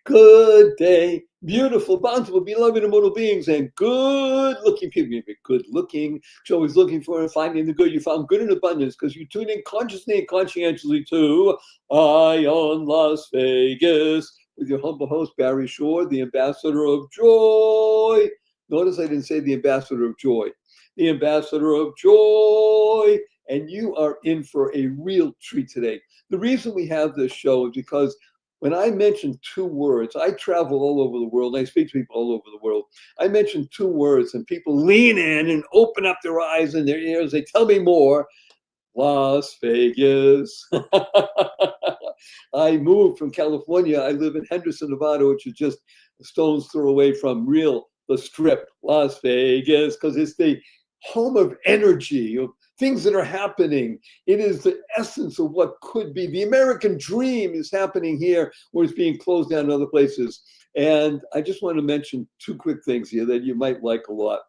Good day, beautiful, bountiful, beloved immortal beings, and good-looking people. You're good-looking. You're always looking for and finding the good. You found good in abundance because you tune in consciously and conscientiously to Eye on Las Vegas with your humble host, Barry Shurr, the ambassador of joy. Notice I didn't say the ambassador of joy. The ambassador of joy. And you are in for a real treat today. The reason we have this show is because when I mention two words, I travel all over the world. I speak to people all over the world. I mention two words and people lean in and open up their eyes and their ears. They tell me more. Las Vegas. I moved from California. I live in Henderson, Nevada, which is just a stone's throw away from the Strip, Las Vegas, because it's the home of energy, of things that are happening. It is the essence of what could be. The American dream is happening here, where it's being closed down in other places. And I just want to mention two quick things here that you might like a lot.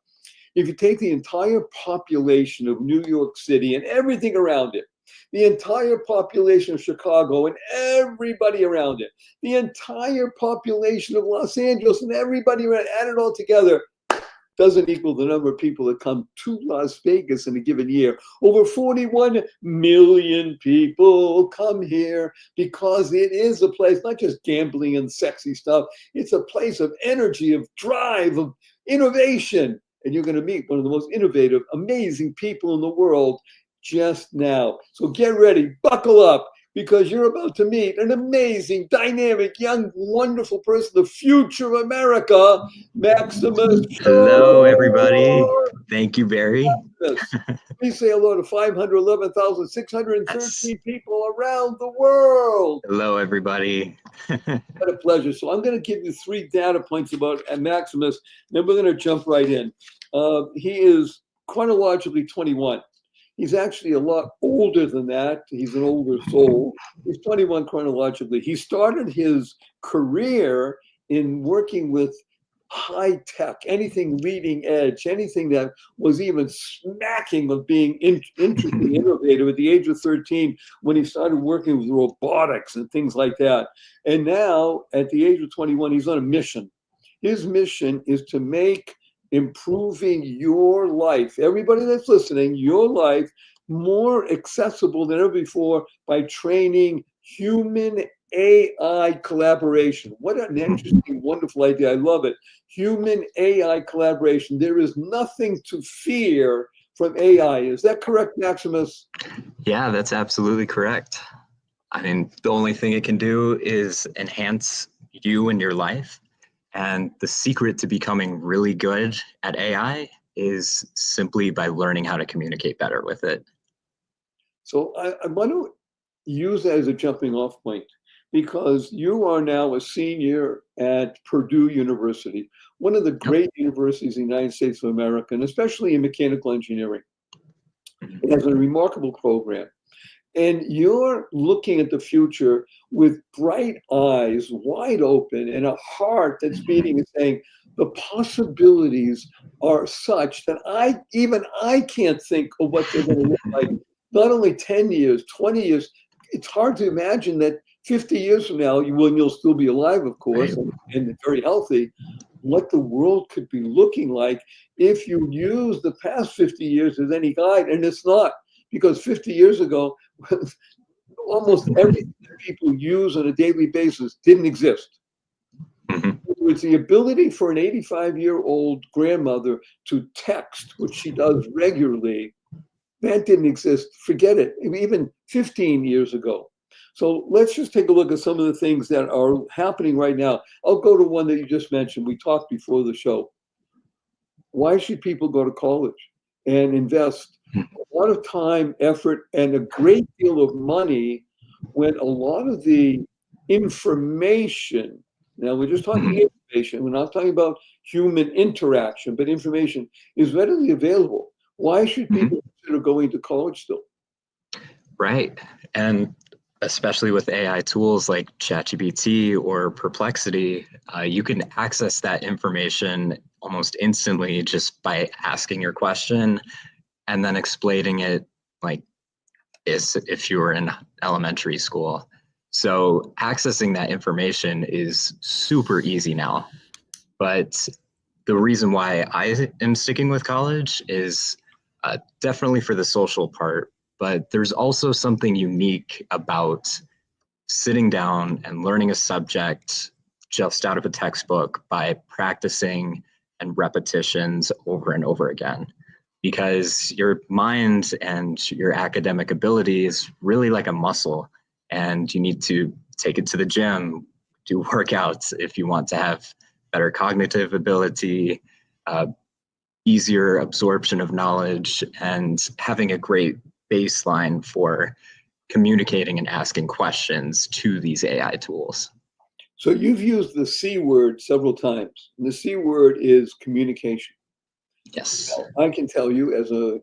If you take the entire population of New York City and everything around it, the entire population of Chicago and everybody around it, the entire population of Los Angeles and everybody around it, add it all together, doesn't equal the number of people that come to Las Vegas in a given year. Over 41 million people come here because it is a place, not just gambling and sexy stuff. It's a place of energy, of drive, of innovation. And you're going to meet one of the most innovative, amazing people in the world just now. So get ready, buckle up, because you're about to meet an amazing, dynamic, young, wonderful person, the future of America, Maximus Shurr. Hello, everybody. Thank you, Barry. Please say hello to 511,613 people around the world. Hello, everybody. What a pleasure. So I'm going to give you 3 data points about Maximus, then we're going to jump right in. He is chronologically 21. He's actually a lot older than that. He's an older soul. He's 21 chronologically. He started his career in working with high tech, anything leading edge, anything that was even smacking of being interesting, innovative at the age of 13 when he started working with robotics and things like that. And now at the age of 21, he's on a mission. His mission is to make improving your life, everybody that's listening, your life more accessible than ever before by training human AI collaboration. What an interesting, wonderful idea. I love it. Human AI collaboration. There is nothing to fear from AI. Is that correct, Maximus? Yeah, that's absolutely correct. I mean, the only thing it can do is enhance you and your life. And the secret to becoming really good at AI is simply by learning how to communicate better with it. So I want to use that as a jumping off point, because you are now a senior at Purdue University, one of the great universities in the United States of America, and especially in mechanical engineering. It has a remarkable program. And you're looking at the future with bright eyes, wide open, and a heart that's beating and saying, the possibilities are such that I can't think of what they're going to look like. Not only 10 years, 20 years. It's hard to imagine that 50 years from now, you'll still be alive, of course, and very healthy, what the world could be looking like if you use the past 50 years as any guide. And it's not, because 50 years ago, almost everything that people use on a daily basis didn't exist. It's the ability for an 85-year-old grandmother to text, which she does regularly. That didn't exist. Forget it. Even 15 years ago. So let's just take a look at some of the things that are happening right now. I'll go to one that you just mentioned. We talked before the show. Why should people go to college and invest a lot of time, effort, and a great deal of money when a lot of the information, now we're just talking information, we're not talking about human interaction, but information is readily available. Why should people consider going to college still? Right. And especially with AI tools like ChatGPT or Perplexity, you can access that information almost instantly just by asking your question and then explaining it like if you were in elementary school. So accessing that information is super easy now. But the reason why I am sticking with college is definitely for the social part, but there's also something unique about sitting down and learning a subject just out of a textbook by practicing and repetitions over and over again. Because your mind and your academic ability is really like a muscle, and you need to take it to the gym, do workouts if you want to have better cognitive ability, easier absorption of knowledge, and having a great baseline for communicating and asking questions to these AI tools. So you've used the C word several times. And the C word is communication. Yes. Now, I can tell you, as an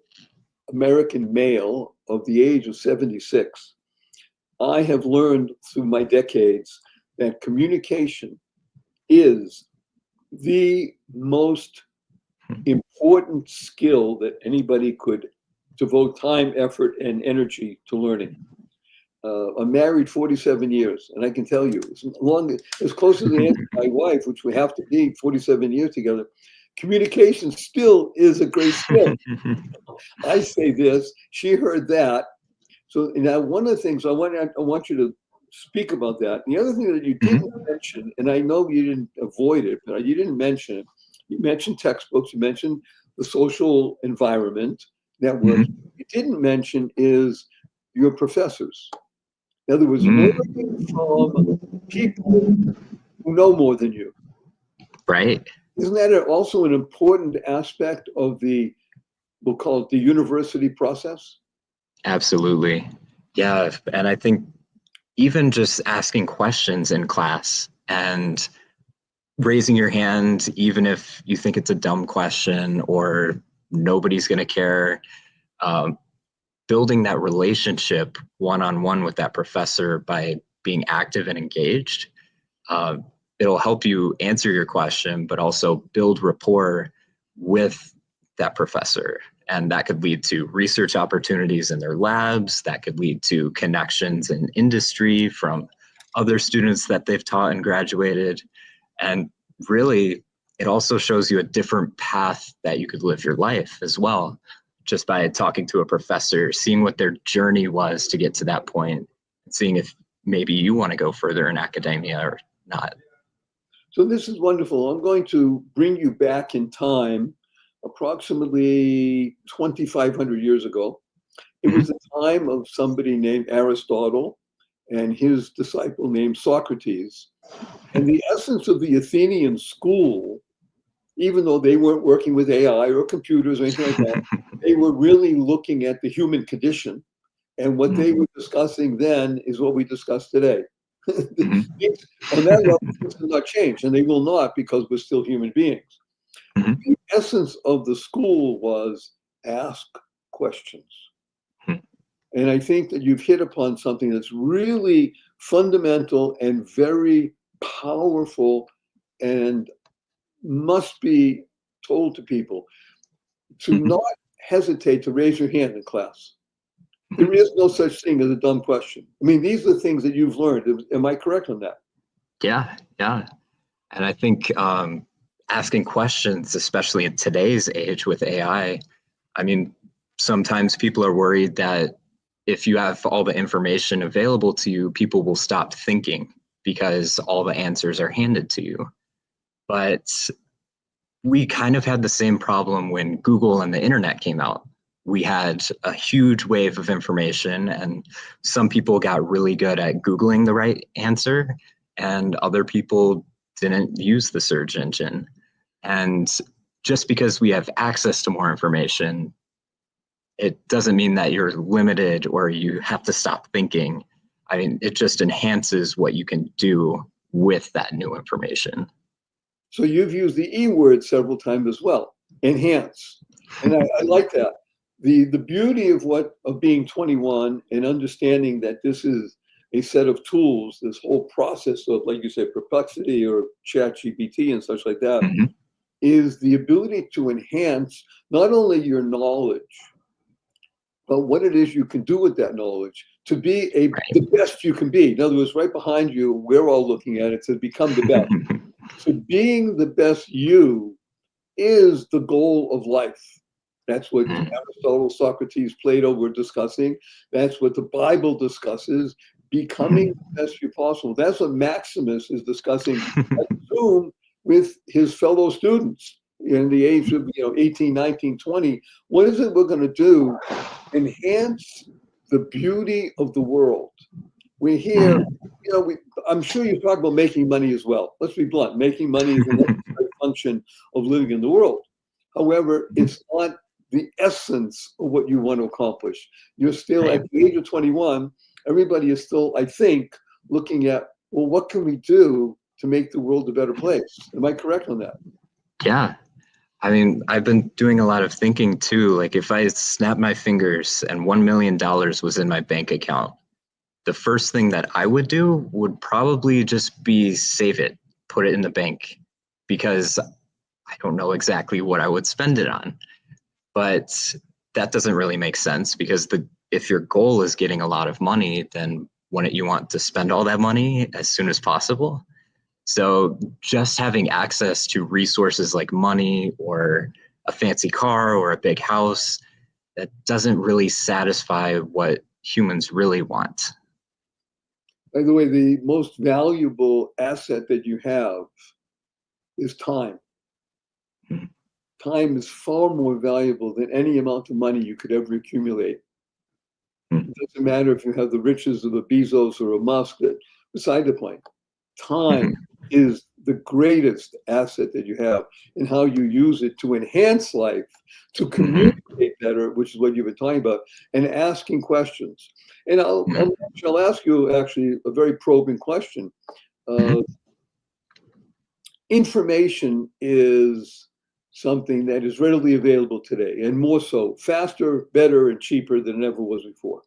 American male of the age of 76, I have learned through my decades that communication is the most important skill that anybody could devote time, effort, and energy to learning. I'm married 47 years, and I can tell you, as close as I am to my wife, which we have to be 47 years together, communication still is a great skill. I say this, she heard that. So now one of the things I want you to speak about that. And the other thing that you didn't mention, and I know you didn't avoid it, but you didn't mention it. You mentioned textbooks, you mentioned the social environment network. You didn't mention is your professors. In other words, learning from people who know more than you. Right. Isn't that also an important aspect of we'll call it the university process? Absolutely. Yeah. And I think even just asking questions in class and raising your hand, even if you think it's a dumb question or nobody's going to care, building that relationship one-on-one with that professor by being active and engaged, it'll help you answer your question, but also build rapport with that professor. And that could lead to research opportunities in their labs. That could lead to connections in industry from other students that they've taught and graduated. And really, it also shows you a different path that you could live your life as well, just by talking to a professor, seeing what their journey was to get to that point, and seeing if maybe you want to go further in academia or not. So this is wonderful. I'm going to bring you back in time, approximately 2,500 years ago. It was the time of somebody named Aristotle and his disciple named Socrates. And the essence of the Athenian school, even though they weren't working with AI or computers or anything like that, they were really looking at the human condition. And what they were discussing then is what we discuss today. On that level, things have not changed, and they will not, because we're still human beings. The essence of the school was ask questions. And I think that you've hit upon something that's really fundamental and very powerful and must be told to people, to not hesitate to raise your hand in class. There is no such thing as a dumb question. I mean, these are the things that you've learned. Am I correct on that? Yeah. And I think asking questions, especially in today's age with AI, I mean, sometimes people are worried that if you have all the information available to you, people will stop thinking because all the answers are handed to you. But we kind of had the same problem when Google and the internet came out. We had a huge wave of information, and some people got really good at Googling the right answer, and other people didn't use the search engine. And just because we have access to more information, it doesn't mean that you're limited or you have to stop thinking. I mean, it just enhances what you can do with that new information. So you've used the E word several times as well, enhance. And I like that. The beauty of being 21 and understanding that this is a set of tools, this whole process of, like you say, Perplexity or ChatGPT and such like that, is the ability to enhance not only your knowledge, but what it is you can do with that knowledge to be the Right. best you can be. In other words, right behind you, we're all looking at it to become the best. So being the best you is the goal of life. That's what Mm. Aristotle, Socrates, Plato were discussing. That's what the Bible discusses, becoming the best you possible. That's what Maximus is discussing, I assume, with his fellow students in the age of 18, 19, 20. What is it we're going to do? Enhance the beauty of the world. We hear, I'm sure you talk about making money as well. Let's be blunt. Making money is a necessary function of living in the world. However, it's not the essence of what you want to accomplish. You're still Right. at the age of 21. Everybody is still, I think, looking at, well, what can we do to make the world a better place? Am I correct on that? Yeah. I mean, I've been doing a lot of thinking too. Like if I snapped my fingers and $1 million was in my bank account, the first thing that I would do would probably just be save it, put it in the bank, because I don't know exactly what I would spend it on. But that doesn't really make sense because if your goal is getting a lot of money, then wouldn't you want to spend all that money as soon as possible? So just having access to resources like money or a fancy car or a big house, that doesn't really satisfy what humans really want. By the way, the most valuable asset that you have is time. Mhm. Time is far more valuable than any amount of money you could ever accumulate. It doesn't matter if you have the riches of a Bezos or a Musk, beside the point. Time is the greatest asset that you have, and how you use it to enhance life, to communicate better, which is what you've been talking about, and asking questions. And I'll ask you actually a very probing question. Information is something that is readily available today, and more so, faster, better, and cheaper than it ever was before.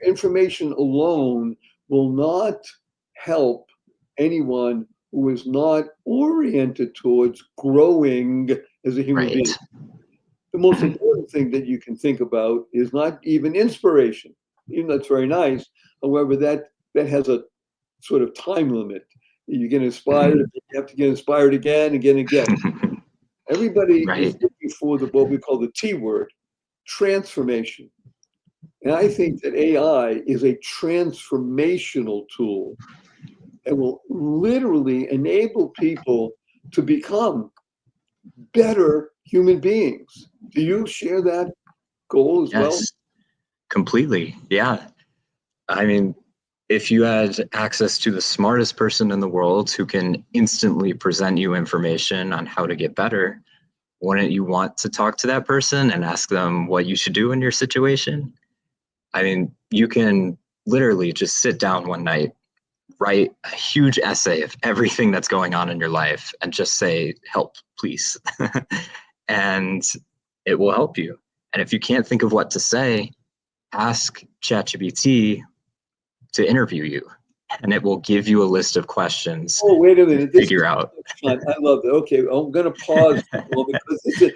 Information alone will not help anyone who is not oriented towards growing as a human being. Right. The most important thing that you can think about is not even inspiration. Even that's very nice. However, that has a sort of time limit. You get inspired, you have to get inspired again, again, again. Everybody is Right. looking for what we call the T word, transformation. And I think that AI is a transformational tool that will literally enable people to become better human beings. Do you share that goal as well? Yes, completely. Yeah. I mean, if you had access to the smartest person in the world who can instantly present you information on how to get better, wouldn't you want to talk to that person and ask them what you should do in your situation? I mean, you can literally just sit down one night, write a huge essay of everything that's going on in your life and just say, help, please. And it will help you. And if you can't think of what to say, ask ChatGPT to interview you, and it will give you a list of questions Oh, wait a to minute. This is figure out. fun. I love it. Okay, I'm going to pause for a moment because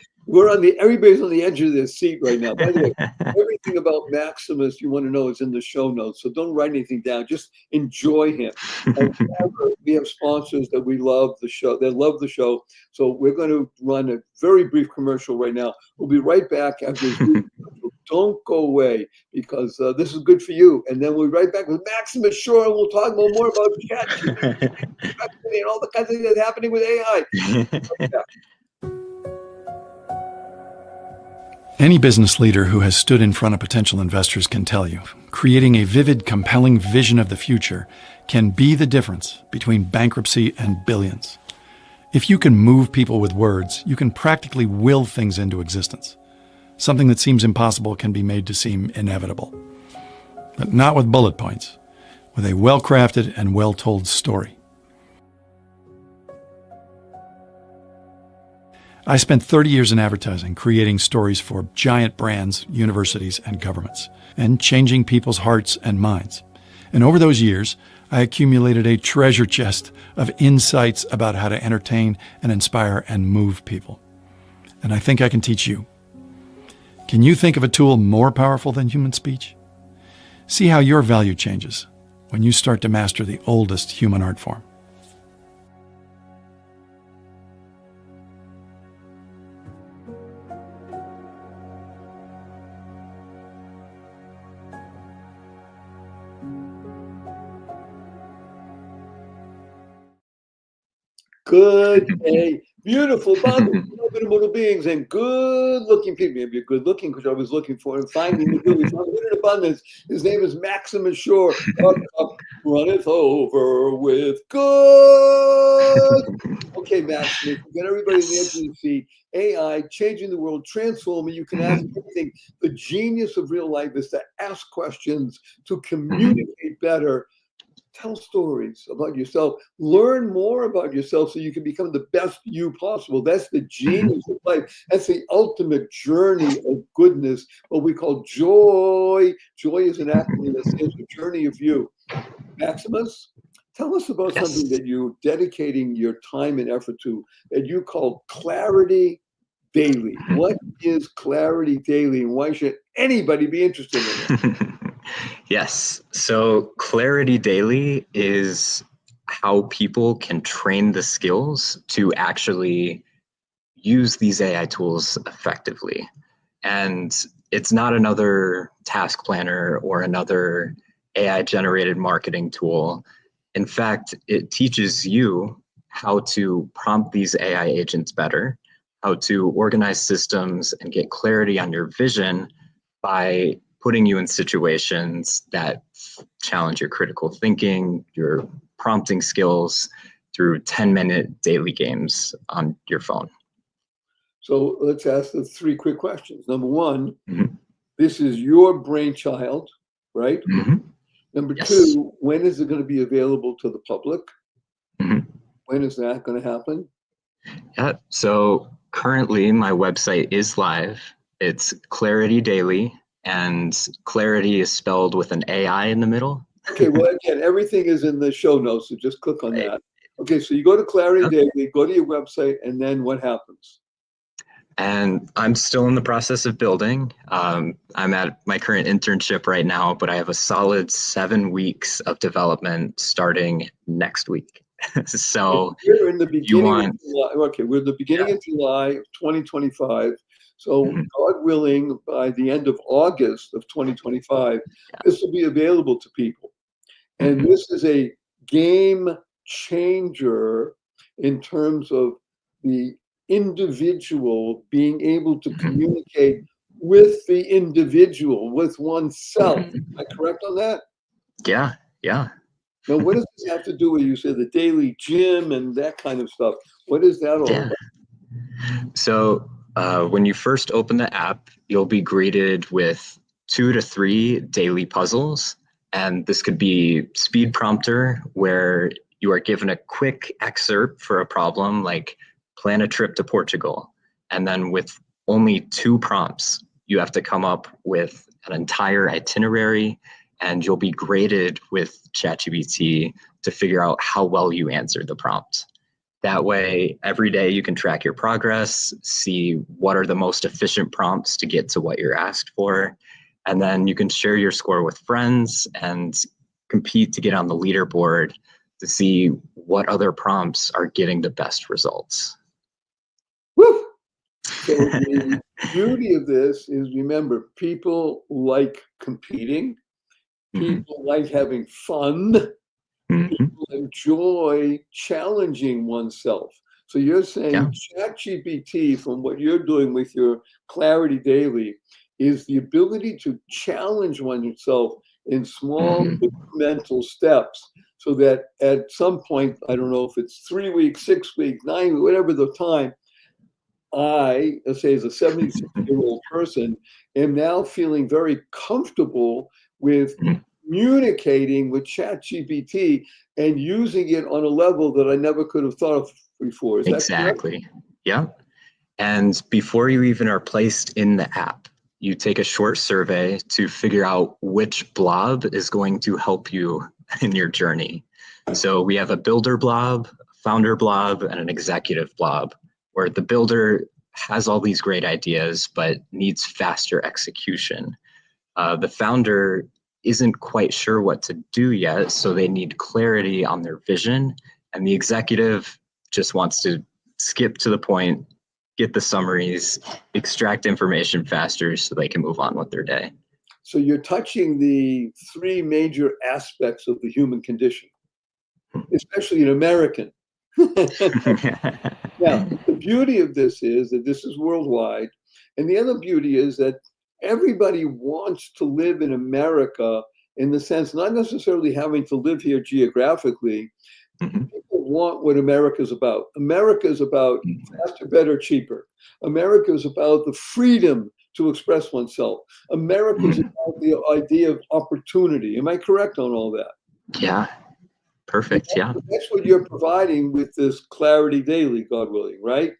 everybody's on the edge of their seat right now. By the way, everything about Maximus you want to know is in the show notes, so don't write anything down. Just enjoy him. And we have sponsors that we love the show. They love the show. So we're going to run a very brief commercial right now. We'll be right back after this brief commercial. Don't go away because this is good for you. And then we'll be right back with Maximus Shurr, and we'll talk more about ChatGPT and all the kinds of things that are happening with AI. Any business leader who has stood in front of potential investors can tell you, creating a vivid, compelling vision of the future can be the difference between bankruptcy and billions. If you can move people with words, you can practically will things into existence. Something that seems impossible can be made to seem inevitable. But not with bullet points, with a well-crafted and well-told story. I spent 30 years in advertising, creating stories for giant brands, universities, and governments, and changing people's hearts and minds. And over those years, I accumulated a treasure chest of insights about how to entertain and inspire and move people. And I think I can teach you. Can you think of a tool more powerful than human speech? See how your value changes when you start to master the oldest human art form. Good day. Beautiful, abundant beings and good-looking people. Maybe you're good-looking because I was looking for him. Finding the good. We found good in abundance. His name is Maximus Shurr. Our cup runneth over with good. Okay, Maximus, get everybody in the edge of the seat. AI, changing the world, transforming. You can ask anything. The genius of real life is to ask questions, to communicate better. Tell stories about yourself. Learn more about yourself so you can become the best you possible. That's the genius of life. That's the ultimate journey of goodness, what we call joy. Joy is an acronym that stands for journey of you. Maximus, tell us about something that you're dedicating your time and effort to that you call Clarity Daily. What is Clarity Daily and why should anybody be interested in it? Yes. So Clarity Daily is how people can train the skills to actually use these AI tools effectively. And it's not another task planner or another AI generated marketing tool. In fact, it teaches you how to prompt these AI agents better, how to organize systems and get clarity on your vision by putting you in situations that challenge your critical thinking, your prompting skills through 10-minute daily games on your phone. So let's ask the three quick questions. Number one, this is your brainchild, right? Number two, when is it going to be available to the public? When is that going to happen? Yeah, so currently my website is live. It's Clarity Daily. And clarity is spelled with an AI in the middle. Okay, well, again, everything is in the show notes, so just click on that. Okay, so you go to Clarity Daily, go to your website, and then what happens? And I'm still in the process of building. I'm at my current internship right now, but I have a solid 7 weeks of development starting next week. So we're in the beginning of July. Okay, we're in the beginning of July of 2025. So God willing, by the end of August of 2025, this will be available to people. And this is a game changer in terms of the individual being able to communicate with the individual, with oneself. Am I correct on that? Yeah. Now, what does this have to do with, you say, the daily gym and that kind of stuff? What is that all about? So when you first open the app, you'll be greeted with 2 to 3 daily puzzles. And this could be speed prompter, where you are given a quick excerpt for a problem, like plan a trip to Portugal. And then with only 2 prompts, you have to come up with an entire itinerary, and you'll be graded with ChatGPT to figure out how well you answered the prompt. That way, every day you can track your progress, see what are the most efficient prompts to get to what you're asked for. And then you can share your score with friends and compete to get on the leaderboard to see what other prompts are getting the best results. Woo! So the beauty of this is, remember, people like competing, people like having fun, people enjoy challenging oneself. So you're saying ChatGPT, from what you're doing with your Clarity Daily, is the ability to challenge oneself in small incremental steps, so that at some point, I don't know if it's 3 weeks, 6 weeks, 9 weeks, whatever the time, I, let's say as a 76-year-old person, am now feeling very comfortable with communicating with ChatGPT and using it on a level that I never could have thought of before. Is exactly. That yeah. And before you even are placed in the app, you take a short survey to figure out which blob is going to help you in your journey. So we have a builder blob, founder blob, and an executive blob, where the builder has all these great ideas but needs faster execution. The founder isn't quite sure what to do yet, so they need clarity on their vision, and the executive just wants to skip to the point, get the summaries, extract information faster so they can move on with their day. So you're touching the three major aspects of the human condition, especially an American. Now, the beauty of this is that this is worldwide. And the other beauty is that everybody wants to live in America in the sense, not necessarily having to live here geographically. People want what America's about. America is about faster, better, cheaper. America is about the freedom to express oneself. America is about the idea of opportunity. Am I correct on all that? Yeah, perfect. Yeah, that's what you're providing with this Clarity Daily, God willing, right?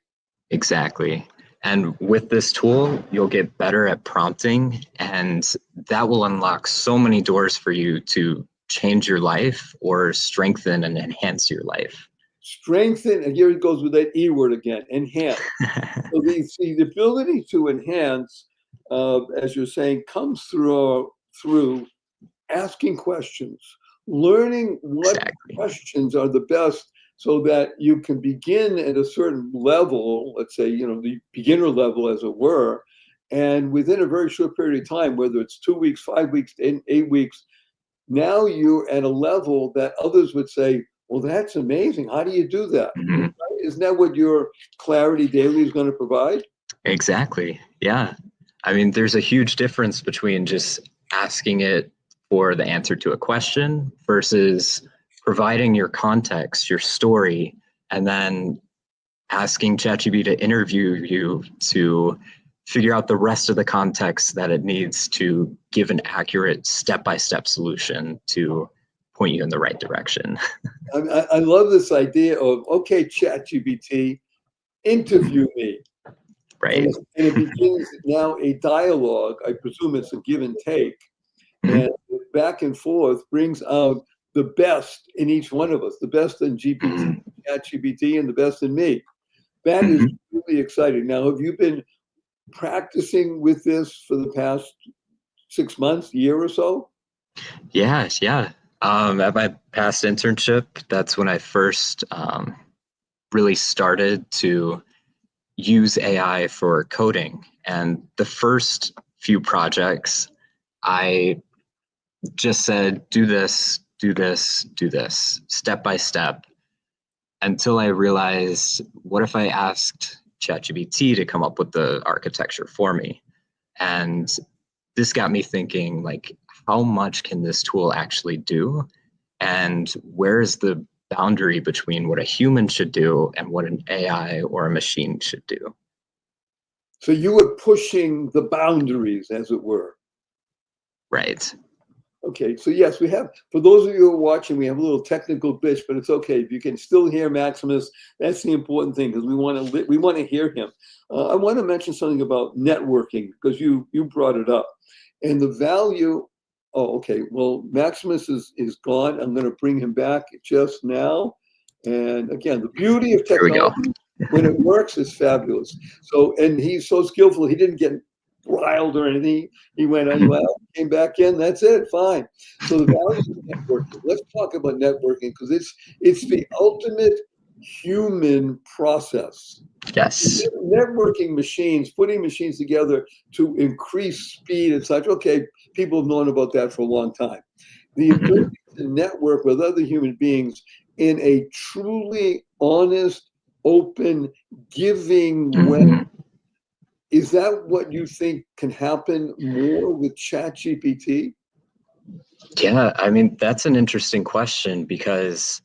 exactly. And with this tool, you'll get better at prompting, and that will unlock so many doors for you to change your life or strengthen and enhance your life. Strengthen, and here it goes with that E word again, enhance. So the ability to enhance, as you're saying, comes through asking questions, learning what questions are the best, so that you can begin at a certain level, let's say, the beginner level, as it were, and within a very short period of time, whether it's 2 weeks, 5 weeks, 8 weeks, now you're at a level that others would say, well, that's amazing. How do you do that? Isn't that what your Clarity Daily is going to provide? Exactly. Yeah. I mean, there's a huge difference between just asking it for the answer to a question versus providing your context, your story, and then asking ChatGPT to interview you to figure out the rest of the context that it needs to give an accurate step-by-step solution to point you in the right direction. I love this idea of, okay, ChatGPT, interview me. Right. And it begins now a dialogue. I presume it's a give and take. And back and forth brings out the best in each one of us, the best in ChatGPT and the best in me. That is really exciting. Now, have you been practicing with this for the past 6 months, year or so? Yes, yeah. At my past internship, that's when I first really started to use AI for coding. And the first few projects, I just said, do this, do this, do this, step by step, until I realized, what if I asked ChatGPT to come up with the architecture for me? And this got me thinking, like, how much can this tool actually do? And where is the boundary between what a human should do and what an AI or a machine should do? So you were pushing the boundaries, as it were. Right. Okay, so yes, we have, for those of you who are watching, we have a little technical glitch, but it's okay. If you can still hear Maximus, that's the important thing, because we want to hear him. I want to mention something about networking, because you brought it up. And the value, okay, well, Maximus is gone. I'm going to bring him back just now. And again, the beauty of technology, when it works, is fabulous. So, and he's so skillful, he didn't get riled or anything. He went on, came back in, that's it, fine. So the value of networking. Let's talk about networking, because it's the ultimate human process. Yes. Networking machines, putting machines together to increase speed and such. Okay, people have known about that for a long time. The ability to network with other human beings in a truly honest, open, giving way. Is that what you think can happen more with ChatGPT? Yeah, I mean, that's an interesting question, because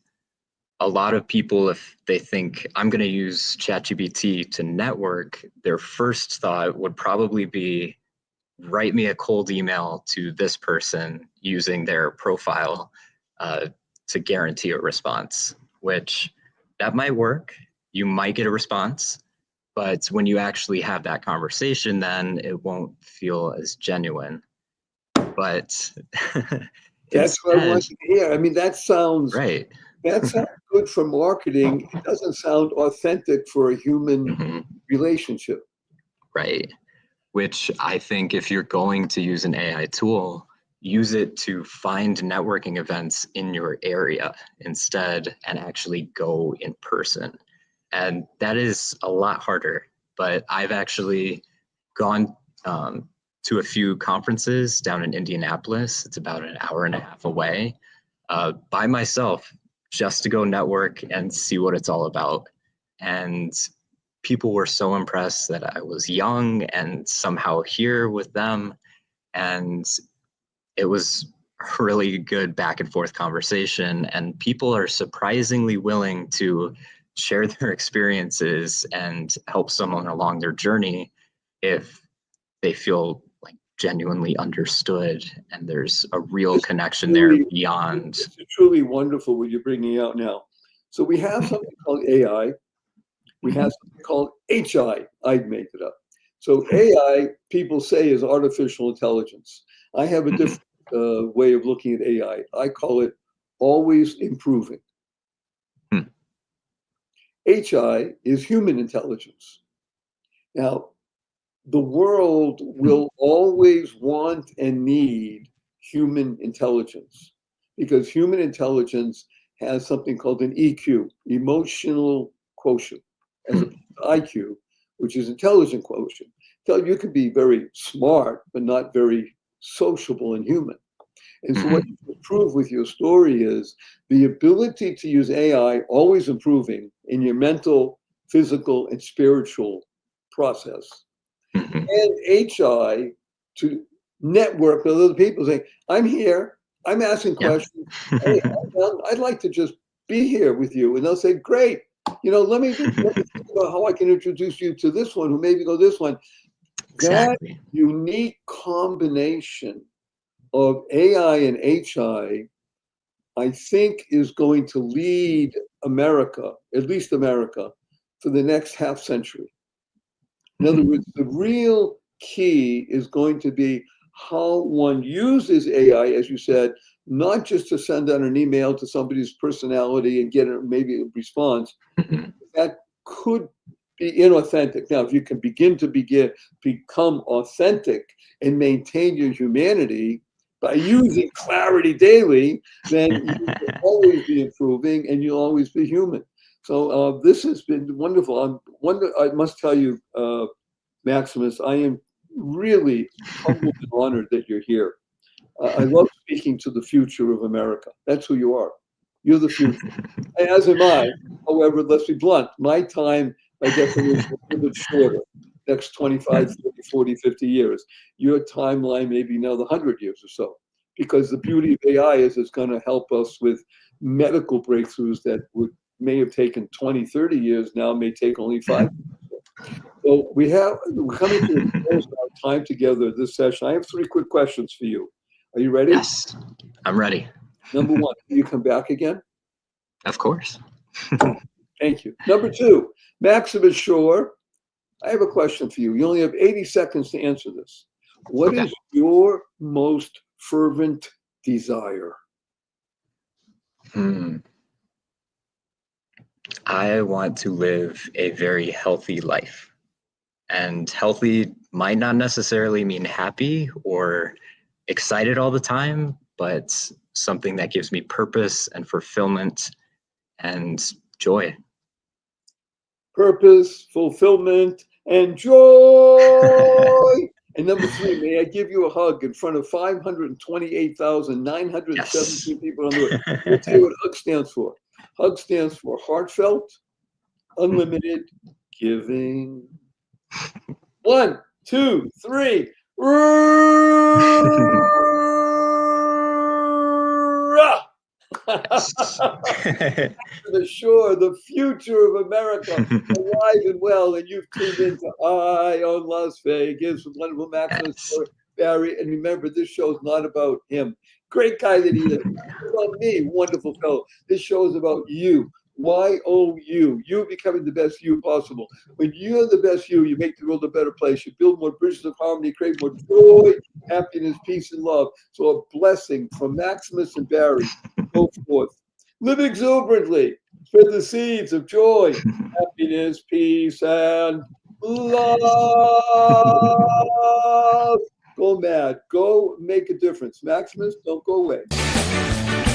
a lot of people, if they think I'm going to use ChatGPT to network, their first thought would probably be, write me a cold email to this person using their profile to guarantee a response, which that might work. You might get a response, but when you actually have that conversation, then it won't feel as genuine. But that's what I want to hear. I mean, that sounds right. That sounds good for marketing. It doesn't sound authentic for a human relationship. Right. Which I think, if you're going to use an AI tool, use it to find networking events in your area instead and actually go in person. And that is a lot harder, but I've actually gone to a few conferences down in Indianapolis. It's about an hour and a half away by myself, just to go network and see what it's all about. And people were so impressed that I was young and somehow here with them. And it was a really good back and forth conversation. And people are surprisingly willing to share their experiences and help someone along their journey if they feel like genuinely understood and there's a real connection there beyond. It's truly wonderful what you're bringing out now. So we have something called AI. We have something called HI. I made it up. So AI, people say, is artificial intelligence. I have a different way of looking at AI. I call it always improving. HI is human intelligence. Now, the world will always want and need human intelligence because human intelligence has something called an EQ, emotional quotient, as opposed to IQ, which is intelligent quotient. So you can be very smart, but not very sociable and human. And so what you prove with your story is the ability to use AI, always improving in your mental, physical, and spiritual process. And HI to network with other people saying, I'm here, I'm asking questions. Hey, I'd like to just be here with you. And they'll say, great, let me think about how I can introduce you to this one who maybe go this one. Exactly. That unique combination of AI and HI, I think is going to lead America, at least America, for the next half century. In other words, the real key is going to be how one uses AI, as you said, not just to send out an email to somebody's personality and get maybe a response. That could be inauthentic. Now, if you can become authentic and maintain your humanity by using clarity daily, then you will always be improving and you'll always be human. So this has been wonderful. I must tell you, Maximus, I am really humbled and honored that you're here. I love speaking to the future of America. That's who you are. You're the future. As am I. However, let's be blunt. My time, by definition, is a little bit shorter. Next 25, 30, 40, 50 years. Your timeline may be another 100 years or so. Because the beauty of AI is it's going to help us with medical breakthroughs that may have taken 20, 30 years, now may take only 5 years. So we're coming to the close of our time together this session. I have 3 quick questions for you. Are you ready? Yes, I'm ready. Number 1, can you come back again? Of course. Thank you. Number 2, Maximus Shurr, I have a question for you. You only have 80 seconds to answer this. What is your most fervent desire? I want to live a very healthy life. And healthy might not necessarily mean happy or excited all the time, but something that gives me purpose and fulfillment and joy. Purpose, fulfillment, and joy. And number 3, may I give you a hug in front of 528,917 people on the way. Let's see what HUG stands for. HUG stands for heartfelt, unlimited giving. 1, 2, 3. The shore, the future of America, alive and well, and you've tuned into Eye on Las Vegas with wonderful Maximus Shurr, Barry. And remember, this show is not about him. Great guy that he is. It's about me, wonderful fellow. This show is about you. YOU, you becoming the best you possible. When you're the best you make the world a better place. You build more bridges of harmony, create more joy, happiness, peace, and love. So a blessing from Maximus and Barry. Go forth. Live exuberantly. Spread the seeds of joy, happiness, peace, and love. go mad, go make a difference. Maximus, don't go away.